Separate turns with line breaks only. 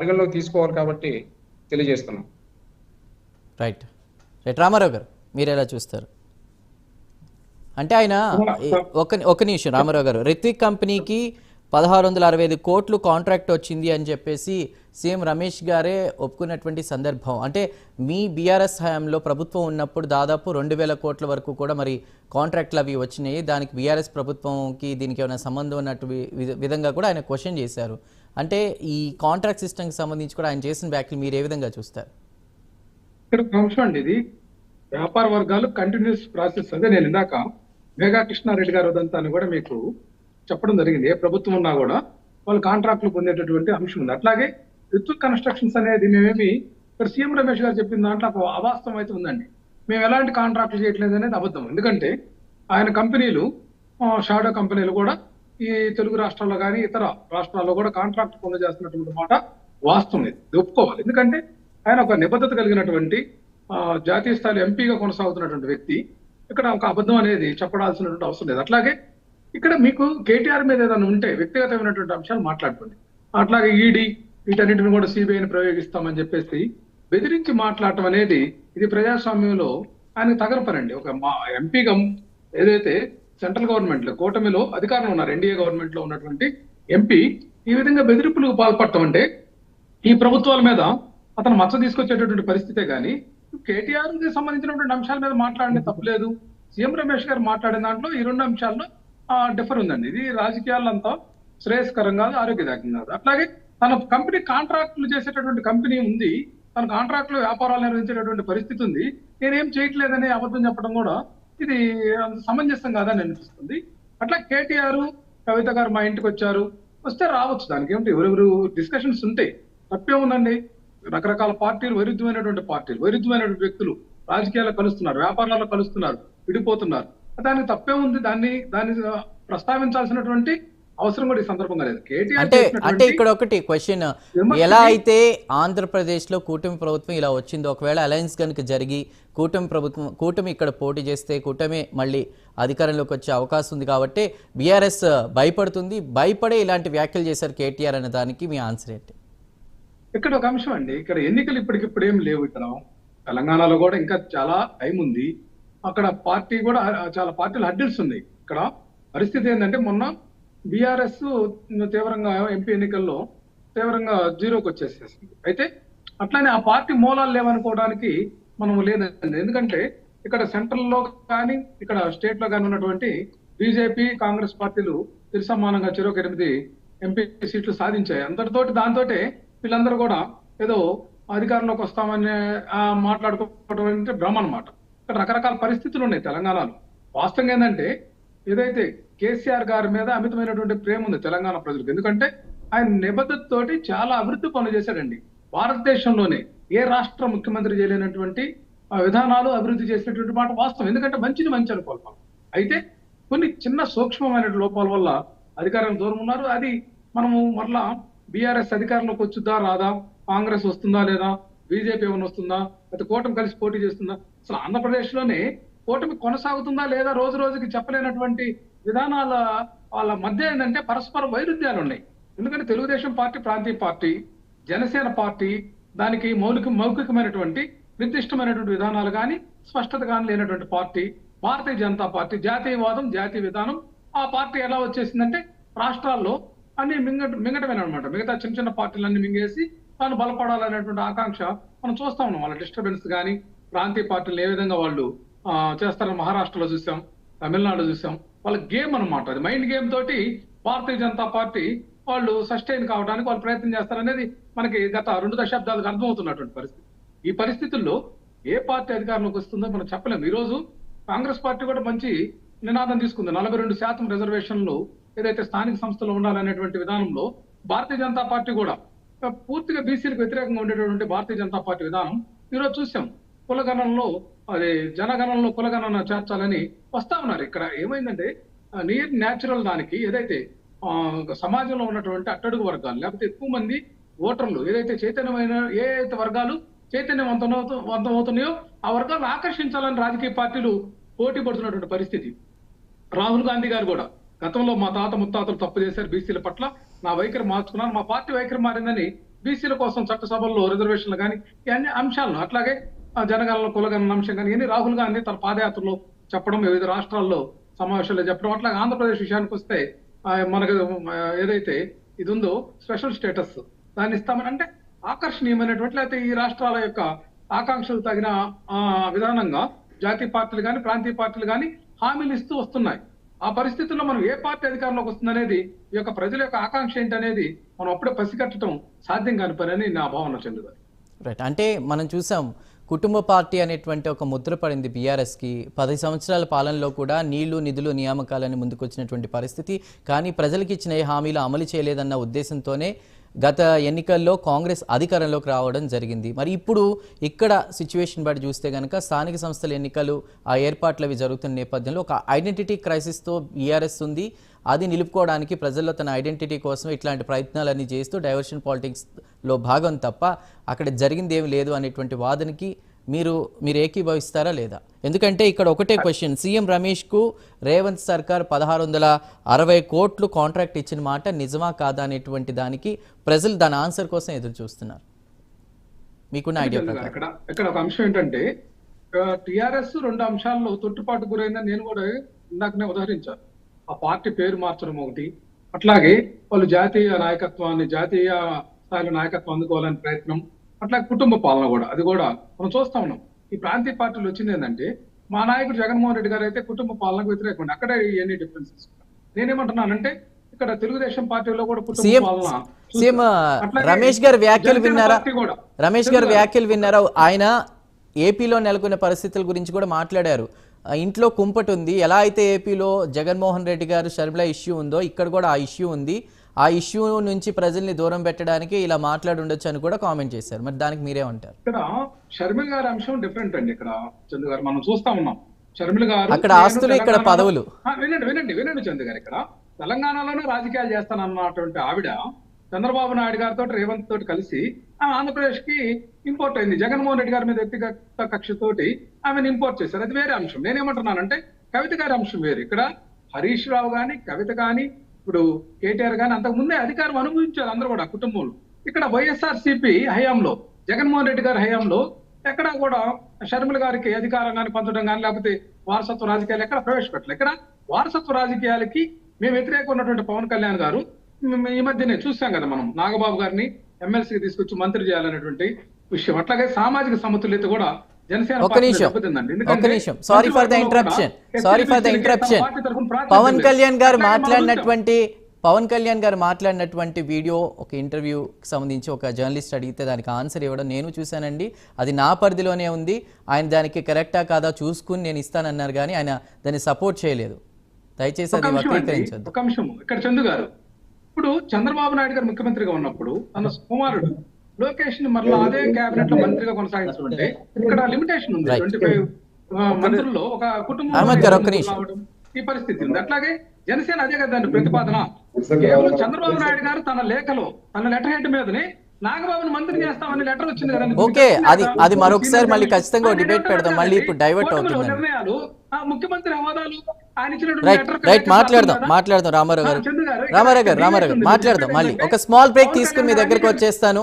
పరిగణలోకి తీసుకోవాలి కాబట్టి తెలియజేస్తున్నాం.
రైట్ రైట్ రామారావు గారు మీరు ఎలా చూస్తారు? అంటే ఆయన ఒక నిమిషం రామారావు గారు, రిత్విక్ కంపెనీకి 1665 కోట్లు కాంట్రాక్ట్ వచ్చింది అని చెప్పేసి సీఎం రమేష్ గారే ఒప్పుకున్నటువంటి సందర్భం. అంటే మీ బీఆర్ఎస్ హయాంలో ప్రభుత్వం ఉన్నప్పుడు దాదాపు 2000 కోట్ల వరకు కూడా మరి కాంట్రాక్ట్లు అవి వచ్చినాయి. దానికి బీఆర్ఎస్ ప్రభుత్వంకి దీనికి ఏమైనా సంబంధం ఉన్నట్టు విధంగా కూడా ఆయన క్వశ్చన్ చేశారు. అంటే ఈ కాంట్రాక్ట్ సిస్టమ్కి సంబంధించి కూడా ఆయన చేసిన వ్యాఖ్యలు మీరు ఏ విధంగా చూస్తారు?
ఇక్కడ అంశం అండి, ఇది వ్యాపార వర్గాలు కంటిన్యూస్ ప్రాసెస్. అదే నేను ఇందాక మేఘా కృష్ణారెడ్డి గారు అదంతా కూడా మీకు చెప్పడం జరిగింది. ఏ ప్రభుత్వం ఉన్నా కూడా వాళ్ళు కాంట్రాక్టులు పొందేటటువంటి అంశం ఉంది. అట్లాగే రిత్విక్ కన్స్ట్రక్షన్స్ అనేది మేమేమి ఇక్కడ సీఎం రమేష్ గారు చెప్పిన దాంట్లో ఒక అవాస్తవం అయితే ఉందండి. మేము ఎలాంటి కాంట్రాక్టులు చేయట్లేదు అనేది అబద్ధం. ఎందుకంటే ఆయన కంపెనీలు షాడో కంపెనీలు కూడా ఈ తెలుగు రాష్ట్రాల్లో కానీ ఇతర రాష్ట్రాల్లో కూడా కాంట్రాక్ట్ పొందు చేస్తున్నటువంటి మాట వాస్తవం, ఇది ఒప్పుకోవాలి. ఎందుకంటే ఆయన ఒక నిబద్ధత కలిగినటువంటి జాతీయ స్థాయి ఎంపీగా కొనసాగుతున్నటువంటి వ్యక్తి. ఇక్కడ ఒక అబద్ధం అనేది చెప్పడాల్సినటువంటి అవసరం లేదు. అట్లాగే ఇక్కడ మీకు కేటీఆర్ మీద ఏదైనా ఉంటే వ్యక్తిగతమైనటువంటి అంశాలు మాట్లాడుకోండి. అట్లాగే ఈడీ వీటన్నిటిని కూడా సిబిఐని ప్రయోగిస్తామని చెప్పేసి బెదిరించి మాట్లాడటం అనేది ఇది ప్రజాస్వామ్యంలో ఆయనకు తగని పనండి. ఒక ఎంపీగా ఏదైతే సెంట్రల్ గవర్నమెంట్ లో కూటమిలో అధికారంలో ఉన్నారు, ఎన్డీఏ గవర్నమెంట్ లో ఉన్నటువంటి ఎంపీ ఈ విధంగా బెదిరింపులకు పాల్పడటం అంటే ఈ ప్రభుత్వాల మీద అతను మచ్చ తీసుకొచ్చేటటువంటి పరిస్థితే కానీ కేటీఆర్ కి సంబంధించినటువంటి అంశాల మీద మాట్లాడిన తప్పులేదు. సీఎం రమేష్ గారు మాట్లాడిన దాంట్లో ఈ రెండు అంశాల్లో డిఫర్ ఉందండి. ఇది రాజకీయాల్లో అంతా శ్రేయస్కరం కాదు, ఆరోగ్యదాయకం కాదు. అట్లాగే తన కంపెనీ కాంట్రాక్టులు చేసేటటువంటి కంపెనీ ఉంది, తన కాంట్రాక్టులు వ్యాపారాలు నిర్వహించేటటువంటి పరిస్థితి ఉంది, నేనేం చేయట్లేదని అబద్ధం చెప్పడం కూడా ఇది సమంజసం కాదని అనిపిస్తుంది. అట్లా కేటీఆర్ కవిత గారు మా ఇంటికి వచ్చారు, వస్తే రావచ్చు, దానికి ఏమిటి ఎవరెవరు డిస్కషన్స్ ఉంటాయి, తప్పే ఉందండి. రకరకాల పార్టీలు, వైరుధ్యమైనటువంటి వ్యక్తులు రాజకీయాల్లో కలుస్తున్నారు, వ్యాపారాల్లో కలుస్తున్నారు, విడిపోతున్నారు. దానికి తప్పే ఉంది, దాన్ని ప్రస్తావించాల్సినటువంటి అవసరం కూడా ఈ సందర్భంగా లేదు.
అంటే ఇక్కడ ఒకటి క్వశ్చన్, ఎలా అయితే ఆంధ్రప్రదేశ్ లో కూటమి ప్రభుత్వం ఇలా వచ్చిందో, ఒకవేళ అలయన్స్ కనుక జరిగి కూటమి ఇక్కడ పోటీ చేస్తే కూటమి మళ్ళీ అధికారంలోకి వచ్చే అవకాశం ఉంది కాబట్టి బీఆర్ఎస్ భయపడుతుంది, భయపడే ఇలాంటి వ్యాఖ్యలు చేశారు కేటీఆర్ అనే దానికి మీ ఆన్సర్ ఏంటి?
ఇక్కడ ఒక అంశం అండి, ఇక్కడ ఎన్నికలు ఇప్పటికిప్పుడు ఏం లేవు. ఇక్కడ తెలంగాణలో కూడా ఇంకా చాలా టైం ఉంది. అక్కడ పార్టీ కూడా చాలా పార్టీలు హడ్డిల్స్ ఉన్నాయి. ఇక్కడ పరిస్థితి ఏంటంటే మొన్న బీఆర్ఎస్ తీవ్రంగా ఎంపీ ఎన్నికల్లో తీవ్రంగా జీరోకి వచ్చేసేసింది. అయితే అట్లానే ఆ పార్టీ మూలాలు లేవనుకోవడానికి మనం లేదండి. ఎందుకంటే ఇక్కడ సెంట్రల్ లో కానీ ఇక్కడ స్టేట్ లో కానీ ఉన్నటువంటి బీజేపీ కాంగ్రెస్ పార్టీలు సమానంగా చెరొక 8 ఎంపీ సీట్లు సాధించాయి. దాంతో వీళ్ళందరూ కూడా ఏదో అధికారంలోకి వస్తామని మాట్లాడుకోవడం అంటే భ్రమ అన్నమాట. ఇక్కడ రకరకాల పరిస్థితులు ఉన్నాయి తెలంగాణలో. వాస్తవంగా ఏంటంటే ఏదైతే కేసీఆర్ గారి మీద అమితమైనటువంటి ప్రేమ ఉంది తెలంగాణ ప్రజలకు. ఎందుకంటే ఆయన నిబద్ధతతోటి చాలా అభివృద్ధి పనులు చేశాడండి. భారతదేశంలోనే ఏ రాష్ట్ర ముఖ్యమంత్రి చేయలేనటువంటి విధానాలు అభివృద్ధి చేసినటువంటి మాట వాస్తవం. ఎందుకంటే మంచిది మంచి అనుకోవాలి. అయితే కొన్ని చిన్న సూక్ష్మమైన లోపాల వల్ల అధికారం దూరం ఉన్నారు. అది మనము మరలా బీఆర్ఎస్ అధికారంలోకి వచ్చుద్దా రాదా, కాంగ్రెస్ వస్తుందా లేదా, బీజేపీ ఏమైనా వస్తుందా, లేకపోతే కూటమి కలిసి పోటీ చేస్తుందా, అసలు ఆంధ్రప్రదేశ్ లోనే కూటమి కొనసాగుతుందా లేదా రోజు రోజుకి చెప్పలేనటువంటి విధానాల వాళ్ళ మధ్య ఏంటంటే పరస్పర వైరుధ్యాలు ఉన్నాయి. ఎందుకంటే తెలుగుదేశం పార్టీ ప్రాంతీయ పార్టీ, జనసేన పార్టీ దానికి మౌఖికమైనటువంటి నిర్దిష్టమైనటువంటి విధానాలు కానీ స్పష్టత కానీ లేనటువంటి పార్టీ భారతీయ జనతా పార్టీ. జాతీయవాదం, జాతీయ విధానం ఆ పార్టీ ఎలా వచ్చేసిందంటే రాష్ట్రాల్లో అన్ని మింగటమైన అనమాట. మిగతా చిన్న చిన్న పార్టీలన్నీ మింగేసి తాను బలపడాలనేటువంటి ఆకాంక్ష మనం చూస్తా ఉన్నాం. వాళ్ళ డిస్టర్బెన్స్ కానీ ప్రాంతీయ పార్టీలు ఏ విధంగా వాళ్ళు చేస్తారని మహారాష్ట్రలో చూసాం, తమిళనాడు చూసాం. వాళ్ళ గేమ్ అనమాట, అది మైండ్ గేమ్ తోటి భారతీయ జనతా పార్టీ వాళ్ళు సస్టైన్ కావడానికి వాళ్ళు ప్రయత్నం చేస్తారనేది మనకి గత 2 దశాబ్దాలకు అర్థమవుతున్నటువంటి పరిస్థితి. ఈ పరిస్థితుల్లో ఏ పార్టీ అధికారంలోకి వస్తుందో మనం చెప్పలేము. ఈ రోజు కాంగ్రెస్ పార్టీ కూడా మంచి నినాదం తీసుకుంది. 42% రిజర్వేషన్లు ఏదైతే స్థానిక సంస్థలు ఉండాలనేటువంటి విధానంలో భారతీయ జనతా పార్టీ కూడా పూర్తిగా బీసీలకు వ్యతిరేకంగా ఉండేటటువంటి భారతీయ జనతా పార్టీ విధానం ఈరోజు చూసాం. కులగణనలో అదే జనగణనలో కులగణన చేర్చాలని వస్తా ఉన్నారు. ఇక్కడ ఏమైందంటే నియర్ న్యాచురల్ దానికి ఏదైతే సమాజంలో ఉన్నటువంటి అట్టడుగు వర్గాలు లేకపోతే ఎక్కువ మంది ఓటర్లు ఏదైతే చైతన్యమైన ఏ వర్గాలు చైతన్యవంతమవుతున్నాయో ఆ వర్గాలను ఆకర్షించాలని రాజకీయ పార్టీలు పోటీ పడుతున్నటువంటి పరిస్థితి. రాహుల్ గాంధీ గారు కూడా గతంలో మా తాత ముత్తాతలు తప్పు చేశారు బీసీల పట్ల, నా వైఖరి మార్చుకున్నాను, మా పార్టీ వైఖరి మారిందని బీసీల కోసం చట్టసభల్లో రిజర్వేషన్లు కానీ ఇవన్నీ అంశాలను అట్లాగే జనగణన కులగణన అంశం కానీ ఇవన్నీ రాహుల్ గాంధీ తన పాదయాత్రలో చెప్పడం, వివిధ రాష్ట్రాల్లో సమావేశాల్లో చెప్పడం, అట్లాగే ఆంధ్రప్రదేశ్ విషయానికి వస్తే మనకు ఏదైతే ఇది ఉందో స్పెషల్ స్టేటస్ దాన్ని ఇస్తామని, అంటే ఆకర్షణీయమైనటువంటి లేకపోతే ఈ రాష్ట్రాల యొక్క ఆకాంక్షలు తగిన విధానంగా జాతీయ పార్టీలు కానీ ప్రాంతీయ పార్టీలు కానీ హామీలు ఇస్తూ వస్తున్నాయి. ఆ పరిస్థితుల్లో మనం ఏ పార్టీ అధికారంలోకి వస్తుందనేది, ఈ యొక్క ప్రజల యొక్క ఆకాంక్ష ఏంటనేది మనం అప్పుడే పసిగట్టడం సాధ్యం కాని పని అని నా భావన చెందుతుంది.
రైట్. అంటే మనం చూసాం కుటుంబ పార్టీ అనేటువంటి ఒక ముద్ర పడింది బీఆర్ఎస్కి. 10 సంవత్సరాల పాలనలో కూడా నీళ్లు నిధులు నియామకాలని ముందుకొచ్చినటువంటి పరిస్థితి. కానీ ప్రజలకు ఇచ్చిన ఏ హామీలు అమలు చేయలేదన్న ఉద్దేశంతోనే గత ఎన్నికల్లో కాంగ్రెస్ అధికారంలోకి రావడం జరిగింది. మరి ఇప్పుడు ఇక్కడ సిచ్యువేషన్ బట్టి చూస్తే కనుక స్థానిక సంస్థల ఎన్నికలు ఆ ఏర్పాట్లు అవి జరుగుతున్న నేపథ్యంలో ఒక ఐడెంటిటీ క్రైసిస్తో బీఆర్ఎస్ ఉంది. అది నిలుపుకోవడానికి ప్రజల్లో తన ఐడెంటిటీ కోసం ఇట్లాంటి ప్రయత్నాలన్నీ చేస్తూ డైవర్షన్ పాలిటిక్స్లో భాగం తప్ప అక్కడ జరిగింది ఏమి లేదు అనేటువంటి వాదనకి మీరు ఏకీభవిస్తారా లేదా? ఎందుకంటే ఇక్కడ ఒకటే క్వశ్చన్, సీఎం రమేష్కు రేవంత్ సర్కార్ 1660 కోట్లు కాంట్రాక్ట్ ఇచ్చిన మాట నిజమా కాదా అనేటువంటి దానికి ప్రజలు దాని ఆన్సర్ కోసం ఎదురు చూస్తున్నారు. మీకున్న ఐడియా
ఇక్కడ ఒక అంశం ఏంటంటే టిఆర్ఎస్ 2 అంశాల్లో తొట్టుపాటు గురైందని నేను కూడా ఇందాకనే ఉదాహరించాను. ఆ పార్టీ పేరు మార్చడం ఒకటి, అట్లాగే వాళ్ళు జాతీయ నాయకత్వాన్ని, జాతీయ స్థాయిలో నాయకత్వం అందుకోవాలని ప్రయత్నం, అట్లాగే కుటుంబ పాలన కూడా, అది కూడా మనం చూస్తా ఉన్నాం. ఈ ప్రాంతీయ పార్టీలు వచ్చింది ఏంటంటే మా నాయకుడు జగన్మోహన్ రెడ్డి గారు అయితే కుటుంబ పాలనకు వ్యతిరేకంగా అక్కడే ఎన్ని డిఫరెన్సెస్. నేనేమంటున్నానంటే ఇక్కడ తెలుగుదేశం పార్టీలో కూడా కుటుంబ పాలన.
రమేష్ గారి వ్యాఖ్యలు విన్నారా? రమేష్ గారి వ్యాఖ్యలు విన్నారా? ఆయన ఏపీలో నెలకొన్న పరిస్థితుల గురించి కూడా మాట్లాడారు. ఇంట్లో కుంపటి ఉంది, ఎలా అయితే ఏపీలో జగన్మోహన్ రెడ్డి గారు షర్మిల ఇష్యూ ఉందో ఇక్కడ కూడా ఆ ఇష్యూ ఉంది. ఆ ఇష్యూ నుంచి ప్రజల్ని దూరం పెట్టడానికి ఇలా మాట్లాడి ఉండొచ్చు అని కూడా కామెంట్ చేశారు. మరి దానికి మీరేమంటారు?
ఇక్కడ షర్మిల గారి అంశం డిఫరెంట్ అండి. ఇక్కడ చందు గారు మనం చూస్తా ఉన్నాం, షర్మిల గారు
అక్కడ ఆస్తులు, ఇక్కడ పదవులు.
వినండి చందు గారు, ఇక్కడ తెలంగాణలోనే రాజకీయాలు చేస్తానన్నటువంటి ఆవిడ చంద్రబాబు నాయుడు గారితో రేవంత్ తోటి కలిసి ఆంధ్రప్రదేశ్ కి ఇంపోర్ట్ అయింది. జగన్మోహన్ రెడ్డి గారి మీద వ్యక్తిగత కక్షతోటి ఆమెను ఇంపోర్ట్ చేశారు. అది వేరే అంశం. నేనేమంటున్నానంటే కవిత గారి అంశం వేరు. ఇక్కడ హరీష్ రావు గాని, కవిత గాని, ఇప్పుడు కేటీఆర్ గాని అంతకు ముందే అధికారం అనుభవించారు అందరూ కూడా కుటుంబంలో. ఇక్కడ వైఎస్ఆర్సీపీ హయాంలో, జగన్మోహన్ రెడ్డి గారి హయాంలో ఎక్కడా కూడా షర్మిల గారికి అధికారం కానీ పంచడం కానీ లేకపోతే వారసత్వ రాజకీయాలు ఎక్కడ ప్రవేశపెట్టలేదు. ఇక్కడ వారసత్వ రాజకీయాలకి మేము వ్యతిరేకంగా ఉన్నటువంటి పవన్ కళ్యాణ్ గారు ఈ మధ్యనే చూసాం కదా మనం, నాగబాబు గారిని ఎమ్మెల్సీకి తీసుకొచ్చి మంత్రి చేయాలనేటువంటి విషయం. అట్లాగే సామాజిక సమతుల్యత కూడా Janasena
sorry for the interruption. Pawan Kalyan గారు మాట్లాడినటువంటి వీడియో, ఒక ఇంటర్వ్యూకి సంబంధించి ఒక జర్నలిస్ట్ అడిగితే దానికి ఆన్సర్ ఇవ్వడం నేను చూశానండి. అది నా పరిధిలోనే ఉంది. ఆయన దానికి కరెక్టా కాదా చూసుకుని నేను ఇస్తానన్నారు, కానీ ఆయన దాన్ని సపోర్ట్ చేయలేదు. దయచేసి అది వక్రీకరించొద్దు.
ఒక అంశం ఇక్కడ చందు గారు, ఇప్పుడు చంద్రబాబు నాయుడు గారు ముఖ్యమంత్రిగా ఉన్నప్పుడు తన కుమారుడు లోకేష్ ని మరలా అదే కేబినెట్ లో మంత్రిగా కొనసాగించడం అంటే ఇక్కడ లిమిటేషన్ ఉంది. 25 మంత్రుల్లో ఒక కుటుంబం ఈ పరిస్థితి ఉంది. అట్లాగే జనసేన అదే కదా దాని ప్రతిపాదన. కేవలం చంద్రబాబు నాయుడు గారు తన లేఖలో, తన లెటర్ హెడ్ మీదనే నాగబాబుని మంత్రి చేస్తామని లెటర్ వచ్చింది కదా.
ఓకే, అది మరొకసారి మళ్ళీ ఖచ్చితంగా డిబేట్ పెడదాం. మళ్ళీ ఇప్పుడు డైవర్ట్ అవుతుంది
నిర్ణయాలు ముఖ్యమంత్రి హోదాలు
రైట్ మాట్లాడదాం రామారావు గారు మాట్లాడదాం. మళ్ళీ ఒక స్మాల్ బ్రేక్ తీసుకుని మీ దగ్గరకు వచ్చేస్తాను.